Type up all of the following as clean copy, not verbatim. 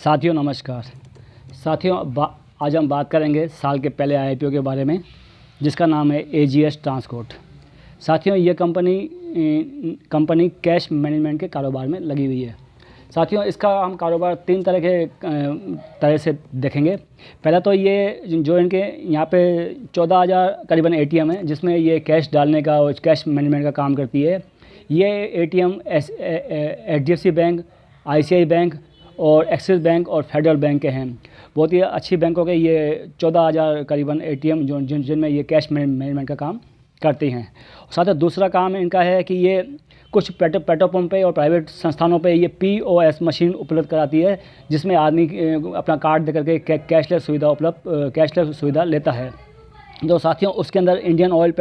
साथियों नमस्कार। साथियों आज हम बात करेंगे साल के पहले आईपीओ के बारे में, जिसका नाम है एजीएस ट्रांसपोर्ट। साथियों ये कंपनी कैश मैनेजमेंट के कारोबार में लगी हुई है। साथियों इसका हम कारोबार तीन तरह से देखेंगे। पहला तो ये जो इनके यहाँ पे 14,000 करीबन एटीएम है, जिसमें ये कैश डालने का और कैश मैनेजमेंट का काम करती है। ये ATM HDFC bank, ICI bank और एक्सिस बैंक और फेडरल बैंक के हैं। बहुत ही अच्छी बैंकों के ये 14,000 करीबन एटीएम जिनमें ये कैश मैनेजमेंट का काम करती हैं। साथ ही दूसरा काम इनका है कि ये कुछ पेट्रोल पंप पे और प्राइवेट संस्थानों पे ये पीओएस मशीन उपलब्ध कराती है, जिसमें आदमी अपना कार्ड दे करके कैशलेस सुविधा लेता है। जो साथियों उसके अंदर इंडियन ऑयल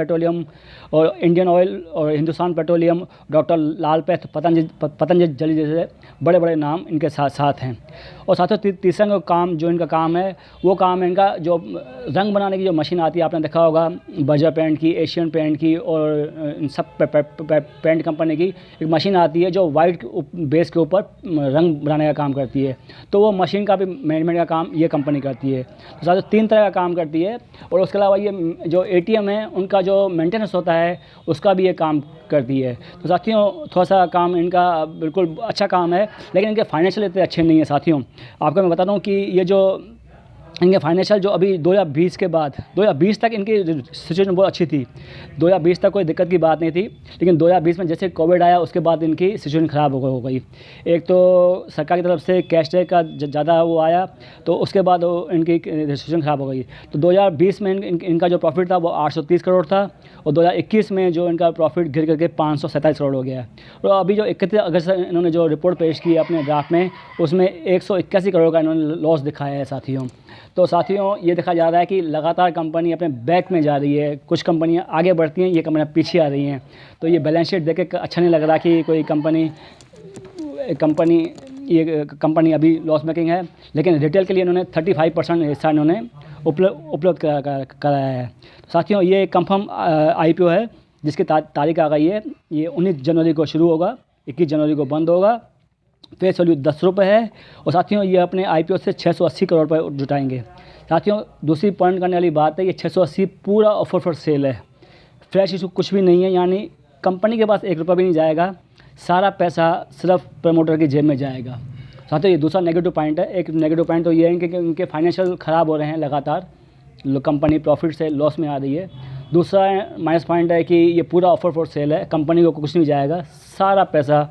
और हिंदुस्तान पेट्रोलियम, डॉक्टर लाल पैथ, पतंजलि जैसे बड़े बड़े नाम इनके साथ हैं। और साथियों तीसरा काम जो इनका काम है वो काम है इनका जो रंग बनाने की जो मशीन आती है, आपने देखा होगा बर्जर पेंट की, एशियन पेंट की और इन सब पेंट कंपनी की एक मशीन आती है जो वाइट बेस के ऊपर रंग बनाने का काम करती है। तो वो मशीन का भी मैनेजमेंट का काम ये कंपनी करती है। तो साथियों तीन तरह का काम करती है। और उसके अलावा ये जो एटीएम है उनका जो मेंटेनेंस होता है उसका भी ये काम करती है। तो साथियों थोड़ा सा काम इनका बिल्कुल अच्छा काम है, लेकिन इनके फाइनेंशियल इतने अच्छे नहीं है। साथियों आपको मैं बताता हूँ कि ये जो इनके फाइनेंशियल जो अभी 2020 के बाद 2020 तक इनकी सिचुएशन बहुत अच्छी थी। 2020 तक कोई दिक्कत की बात नहीं थी, लेकिन 2020 में जैसे कोविड आया उसके बाद इनकी सिचुएशन ख़राब हो गई। एक तो सरकार की तरफ से कैशबैक का ज़्यादा वो आया, तो उसके बाद इनकी सिचुएशन ख़राब हो गई। तो 2020 में इनका जो प्रॉफिट था वो 830 करोड़ था, और 2021 में जो इनका प्रॉफिट गिर करके 547 करोड़ हो गया है। और अभी जो 31 अगस्त इन्होंने जो रिपोर्ट पेश की अपने ड्राफ्ट में, उसमें 181 करोड़ का इन्होंने लॉस दिखाया है। साथियों तो साथियों ये देखा जा रहा है कि लगातार कंपनी अपने बैक में जा रही है। कुछ कंपनियां आगे बढ़ती हैं, ये कंपनियां पीछे आ रही हैं। तो ये बैलेंस शीट देख के अच्छा नहीं लग रहा कि कोई कंपनी अभी लॉस मेकिंग है। लेकिन रिटेल के लिए इन्होंने 35% हिस्सा इन्होंने उपलब्ध कराया है। तो साथियों ये कंफर्म आईपीओ है, जिसकी तारीख आ गई है। ये 19 जनवरी को शुरू होगा, 21 जनवरी को बंद होगा। फेस वैल्यू 10 रुपये है। और साथियों ये अपने आईपीओ से 680 करोड़ रुपये जुटाएंगे। साथियों दूसरी पॉइंट करने वाली बात है, ये 680 पूरा ऑफर फॉर सेल है, फ्रेश इशू कुछ भी नहीं है। यानी कंपनी के पास 1 रुपया भी नहीं जाएगा, सारा पैसा सिर्फ प्रमोटर की जेब में जाएगा। साथियों ये दूसरा नेगेटिव पॉइंट है। एक नेगेटिव पॉइंट तो ये है कि उनके फाइनेंशियल ख़राब हो रहे हैं, लगातार कंपनी प्रॉफिट से लॉस में आ रही है। दूसरा माइनस पॉइंट है कि ये पूरा ऑफर फॉर सेल है, कंपनी को कुछ नहीं जाएगा, सारा पैसा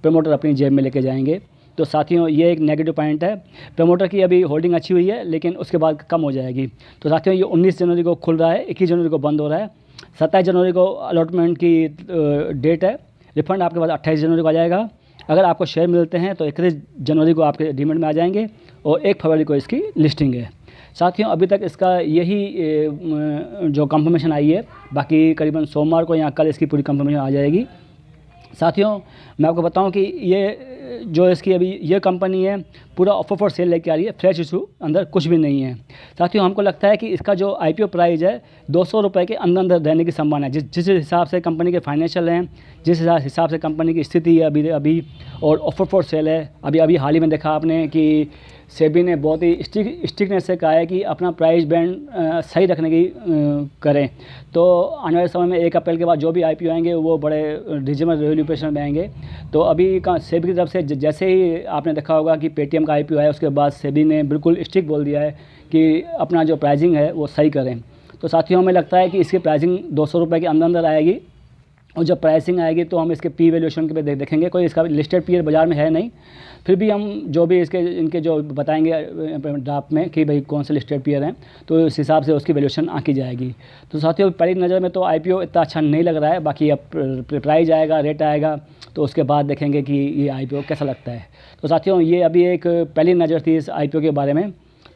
प्रमोटर अपनी जेब में लेके जाएंगे। तो साथियों ये एक नेगेटिव पॉइंट है। प्रमोटर की अभी होल्डिंग अच्छी हुई है, लेकिन उसके बाद कम हो जाएगी। तो साथियों ये 19 जनवरी को खुल रहा है, 21 जनवरी को बंद हो रहा है। 27 जनवरी को अलॉटमेंट की डेट है। रिफंड आपके पास 28 जनवरी को आ जाएगा। अगर आपको शेयर मिलते हैं तो 31 जनवरी को आपके डीमेट में आ जाएंगे, और 1 फरवरी को इसकी लिस्टिंग है। साथियों अभी तक इसका यही जो कंफर्मेशन आई है, बाकी करीबन सोमवार को या कल इसकी पूरी कंफर्मेशन आ जाएगी। साथियों मैं आपको बताऊं कि ये जो इसकी अभी ये कंपनी है पूरा ऑफर फॉर सेल लेके आ रही है, फ्रेश इशू अंदर कुछ भी नहीं है। साथियों हमको लगता है कि इसका जो आईपीओ प्राइस है 200 रुपये के अंदर रहने की संभावना है। जिस हिसाब से कंपनी के फाइनेंशियल हैं, जिस हिसाब से कंपनी की स्थिति है अभी और ऑफर फॉर सेल है। अभी हाल ही में देखा आपने कि सेबी ने बहुत ही स्ट्रिक्टनेस से कहा है कि अपना प्राइस बैंड सही रखने की करें। तो आने वाले समय में 1 अप्रैल के बाद जो भी आईपीओ आएंगे वो बड़े रीजनेबल वैल्यूएशन में आएंगे। तो अभी सेबी की तरफ से जैसे ही आपने देखा होगा कि पेटीएम का आईपीओ आया, उसके बाद सेबी ने बिल्कुल स्ट्रिक्ट बोल दिया है कि अपना जो प्राइसिंग है वो सही करें। तो साथियों हमें लगता है कि इसकी प्राइसिंग 200 रुपये के अंदर आएगी, और जब प्राइसिंग आएगी तो हम इसके पी वैल्यूएशन के पे देखेंगे। कोई इसका लिस्टेड पीयर बाज़ार में है नहीं, फिर भी हम जो भी इनके जो बताएंगे ड्राफ्ट में कि भाई कौन से लिस्टेड पीयर हैं, तो इस हिसाब से उसकी वैल्यूएशन आंकी जाएगी। तो साथियों पहली नज़र में तो आईपीओ इतना अच्छा नहीं लग रहा है, बाकी अब प्राइस आएगा, रेट आएगा, तो उसके बाद देखेंगे कि ये आईपीओ कैसा लगता है। तो साथियों ये अभी एक पहली नज़र थी इस आईपीओ के बारे में।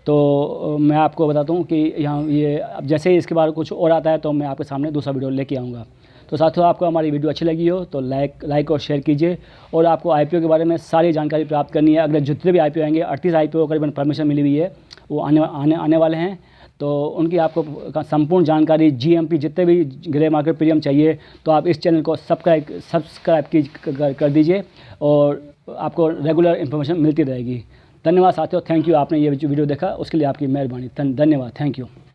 तो मैं आपको बताता हूँ कि यहाँ ये अब जैसे ही इसके बारे में कुछ और आता है तो मैं आपके सामने दूसरा वीडियो लेके आऊँगा। तो साथियों आपको हमारी वीडियो अच्छी लगी हो तो लाइक और शेयर कीजिए। और आपको आईपीओ के बारे में सारी जानकारी प्राप्त करनी है। अगले जितने भी आईपीओ आएंगे, 38 आईपीओ करीबन परमिशन मिली हुई है, वो आने वाले हैं। तो उनकी आपको संपूर्ण जानकारी, जीएमपी जितने भी ग्रे मार्केट प्रीमियम चाहिए, तो आप इस चैनल को सब्सक्राइब कर दीजिए, और आपको रेगुलर इन्फॉर्मेशन मिलती रहेगी। धन्यवाद साथियों, थैंक यू, आपने ये वीडियो देखा उसके लिए आपकी मेहरबानी, धन्यवाद, थैंक यू।